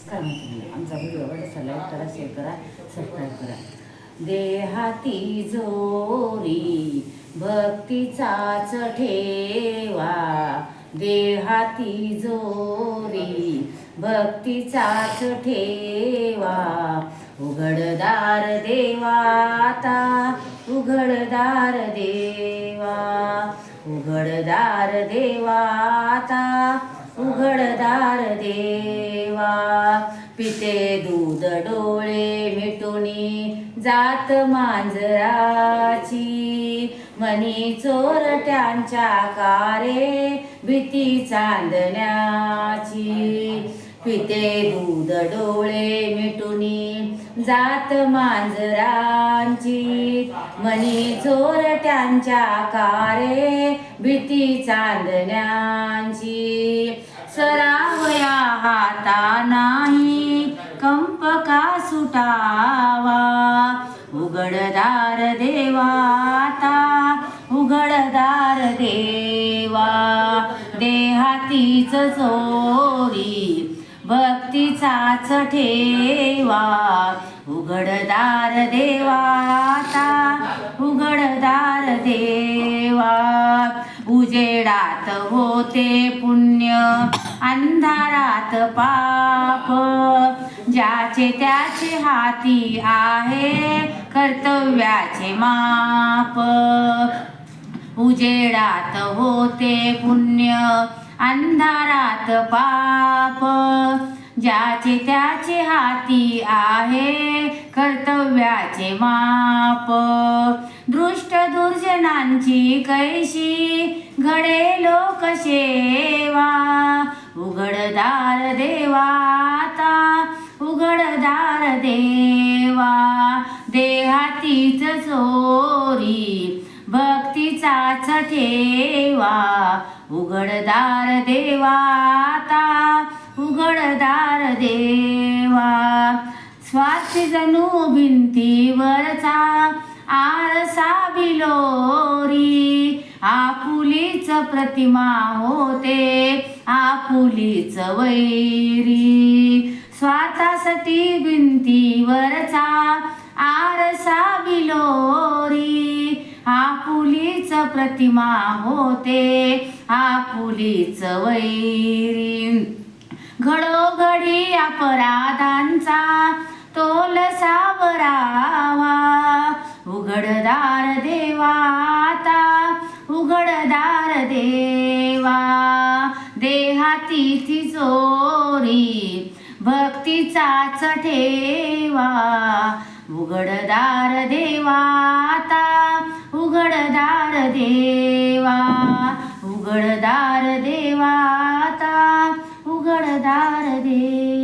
नमस्कार मित्रांनो, आमचा व्हिडिओ आवडला लाईक करा, शेअर करा, सबस्क्राईब करा. देहाती जोरी भक्तीचाच ठेवा, देहाती जोरी भक्तीचाच ठेवा. उघडदार देवाता, उघडदार देवा, उघडदार देवाता, उघडदार देवा. पिते दूध डोळे मिटुनी जात मांजराची, मनी चोरट्यांच्या कारे भीती चांदण्याची. पिते दूध डोळे मिटुनी जात मांजरांची, मनी चोरट्यांच्या कारे भीती चांदण्याची. सरावया हाता नाही कंप का सुटावा, उघडदार देवाता, उघडदार देवा. देहातीच चोरी भक्तीचाच ठेवा, उघडदार देवाता, उघडदार देवा. उजेडात होते पुण्य, अंधारात पाप, ज्याचे त्याचे हाती आहे कर्तव्याचे माप. उजेडात होते पुण्य, अंधारात पाप, ज्याचे त्याचे हाती आहे कर्तव्याचे माप. दृष्ट दुर्जनांची कैशी घडे लोकसेवा, उघडदार देवाता, उघडदार देवा. देहातीच चोरी भक्तीचाच ठेवा, उघडदार देवाता, उघडदार देवा. स्वार्थी जणू भिंतीवरचा आरसा बिलोरी, आपुलीच प्रतिमा होते आपुलीच वैरी. स्वार्थासाठी भिंतीवरचा आरसा बिलोरी, आपुलीच प्रतिमा होते आपुलीच वैरी. घडोघडी अपराधांचा तोल सावरावा, उघडदार देवाता, उघडदार देवा. देहातीची चोरी भक्तीचाच ठेवा, उघडदार देवाता, उघडदार देवा, उघडदार देवाता, उघडदार देवा.